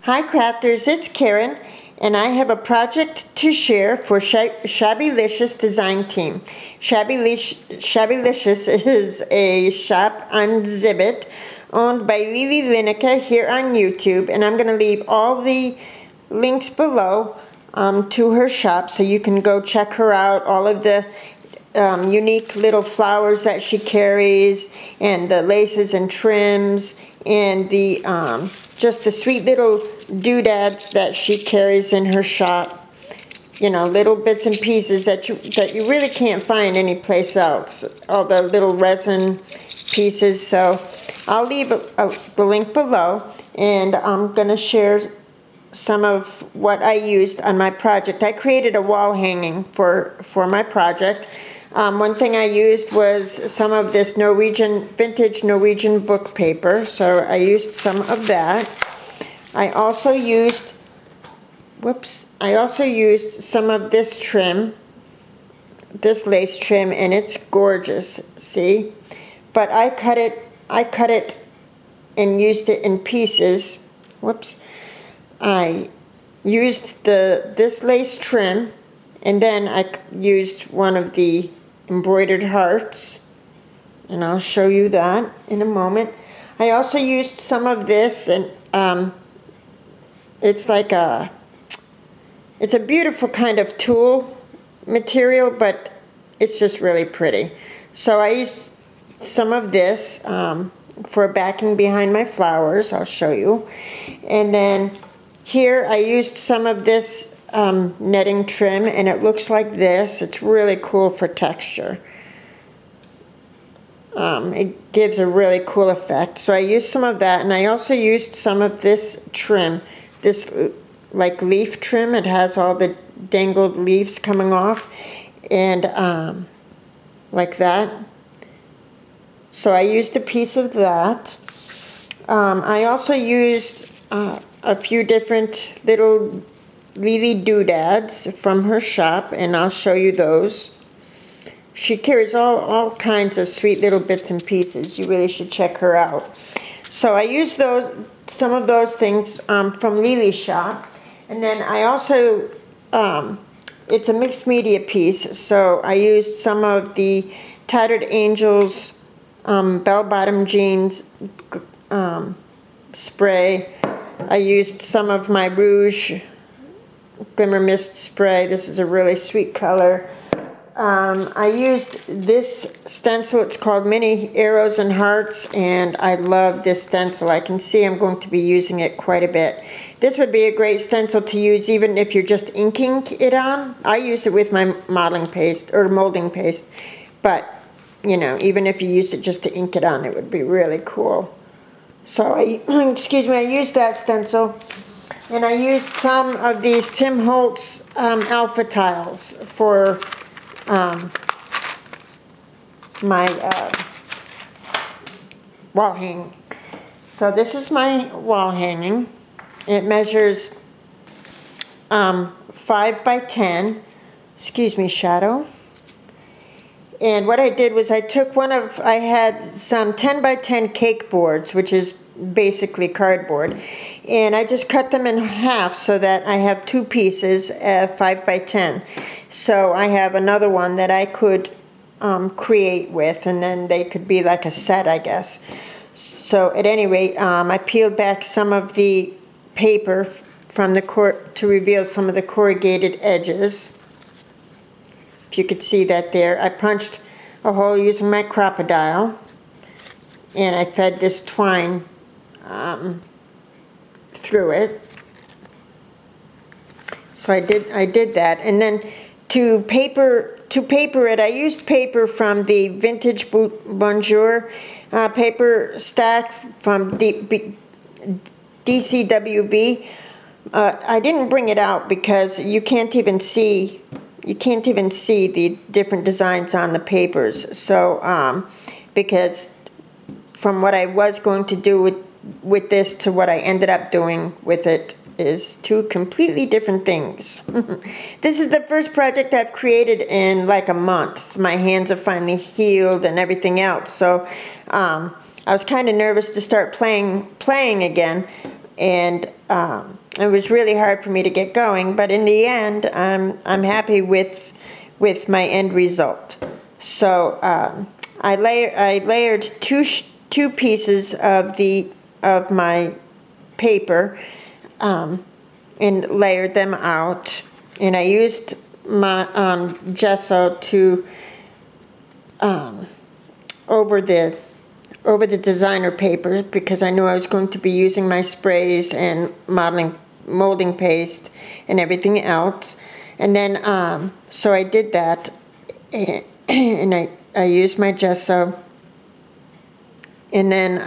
Hi crafters, it's Karen, and I have a project to share for Shabbylishious design team. Shabbylishious is a shop on Zibbit owned by Lily Lineker here on YouTube, and I'm going to leave all the links below to her shop so you can go check her out. All of the unique little flowers that she carries, and the laces and trims, and the just the sweet little doodads that she carries in her shop. You know, little bits and pieces that you really can't find anyplace else. All the little resin pieces. So I'll leave the link below, and I'm gonna share some of what I used on my project. I created a wall hanging for my project. One thing I used was some of this vintage Norwegian book paper, so I used some of that. I also used some of this trim, this lace trim, and it's gorgeous, see? But I cut it and used it in pieces. I used this lace trim, and then I used one of the embroidered hearts, and I'll show you that in a moment. I also used some of this, and it's a beautiful kind of tulle material, but it's just really pretty. So I used some of this for backing behind my flowers. I'll show you. And then here I used some of this netting trim, and it looks like this. It's really cool for texture. It gives a really cool effect. So I used some of that, and I also used some of this trim, this like leaf trim. It has all the dangled leaves coming off, and like that. So I used a piece of that. I also used a few different little Lily doodads from her shop, and I'll show you those. She carries all kinds of sweet little bits and pieces. You really should check her out. So I used some of those things from Lily's shop, and then I also it's a mixed media piece, so I used some of the Tattered Angels bell-bottom jeans spray. I used some of my Rouge Glimmer Mist spray. This is a really sweet color. I used this stencil. It's called Mini Arrows and Hearts, and I love this stencil. I can see I'm going to be using it quite a bit. This would be a great stencil to use even if you're just inking it on. I use it with my modeling paste or molding paste, but you know, even if you use it just to ink it on, it would be really cool. So I used that stencil. And I used some of these Tim Holtz alpha tiles for my wall hanging. So this is my wall hanging. It measures 5 by 10. Excuse me, shadow. And what I did was I had some 10 by 10 cake boards, which is basically cardboard, and I just cut them in half so that I have two pieces, 5 by 10. So I have another one that I could create with, and then they could be like a set, I guess. So at any rate, I peeled back some of the paper from the to reveal some of the corrugated edges. If you could see that there, I punched a hole using my crocodile, and I fed this twine through it. So I did that, and then to paper it, I used paper from the Vintage Bonjour paper stack from DCWV. I didn't bring it out because you can't even see the different designs on the papers. So because from what I was going to do with this to what I ended up doing with it is two completely different things. This is the first project I've created in like a month. My hands are finally healed and everything else. So I was kind of nervous to start playing again. and it was really hard for me to get going, but in the end, I'm happy with my end result. So I layered two pieces of my paper and layered them out, and I used my gesso to over the designer paper, because I knew I was going to be using my sprays and molding paste and everything else. And then so I did that, and I used my gesso, and then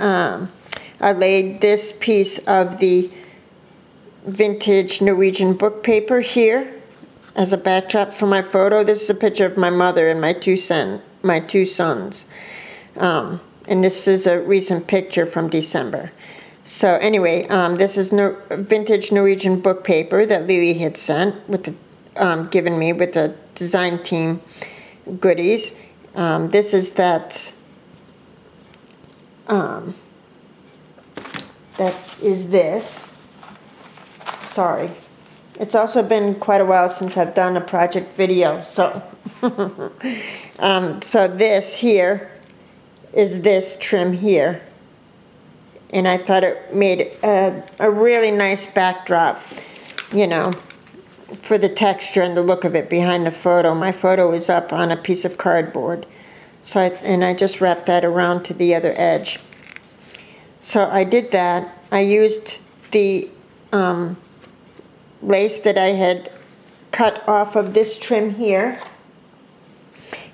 I laid this piece of the vintage Norwegian book paper here as a backdrop for my photo. This is a picture of my mother and my two sons. And this is a recent picture from December. So anyway, this is vintage Norwegian book paper that Lily had sent with given me with the design team goodies. This is that is this. Sorry. It's also been quite a while since I've done a project video, so so this here is this trim here, and I thought it made a really nice backdrop, you know, for the texture and the look of it behind the photo. My photo is up on a piece of cardboard, so I just wrapped that around to the other edge. So I did that. I used the lace that I had cut off of this trim here,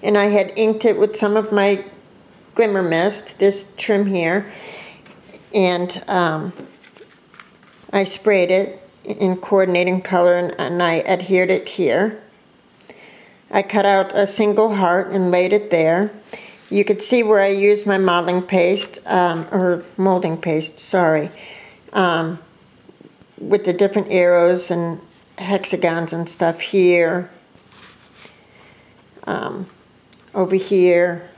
and I had inked it with some of my Glimmer Mist, this trim here, and I sprayed it in coordinating color, and I adhered it here. I cut out a single heart and laid it there. You could see where I used my modeling paste, or molding paste, sorry, with the different arrows and hexagons and stuff here, over here,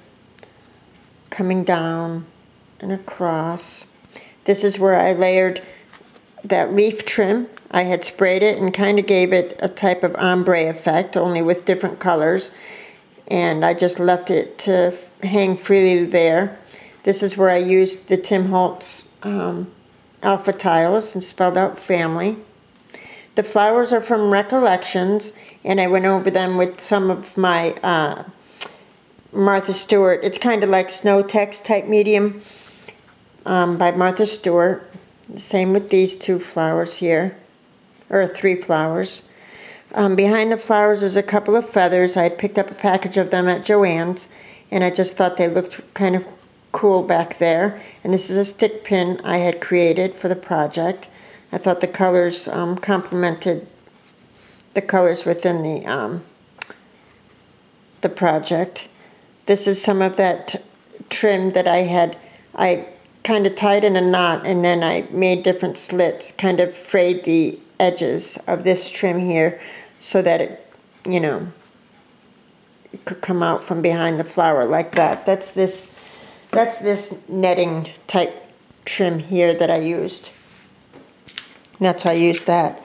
coming down and across. This is where I layered that leaf trim. I had sprayed it and kind of gave it a type of ombre effect, only with different colors, and I just left it to hang freely there. This is where I used the Tim Holtz alpha tiles and spelled out family. The flowers are from Recollections, and I went over them with some of my Martha Stewart. It's kind of like Snow Text type medium by Martha Stewart. Same with these two flowers here, or three flowers. Behind the flowers is a couple of feathers. I had picked up a package of them at Joann's, and I just thought they looked kind of cool back there. And this is a stick pin I had created for the project. I thought the colors complemented the colors within the project. This is some of that trim that I kind of tied in a knot, and then I made different slits, kind of frayed the edges of this trim here so that it, you know, it could come out from behind the flower like that. That's this netting type trim here that I used. That's how I used that.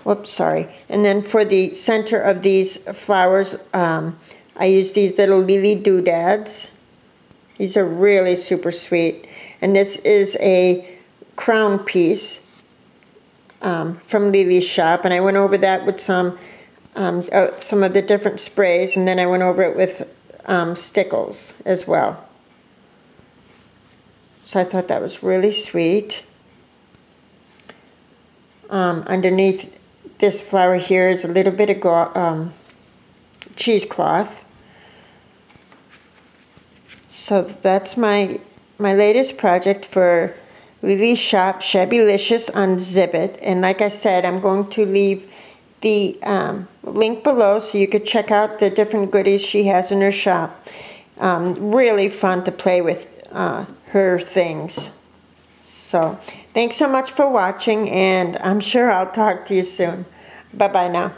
Whoops, sorry. And then for the center of these flowers, I used these little lily doodads. These are really super sweet. And this is a crown piece from Lily's shop, and I went over that with some of the different sprays, and then I went over it with stickles as well. So I thought that was really sweet. Underneath this flower here is a little bit of cheesecloth. So that's my latest project for Lily's shop, Shabbylishious on Zibbit. And like I said, I'm going to leave the link below so you could check out the different goodies she has in her shop. Really fun to play with her things. So thanks so much for watching, and I'm sure I'll talk to you soon. Bye-bye now.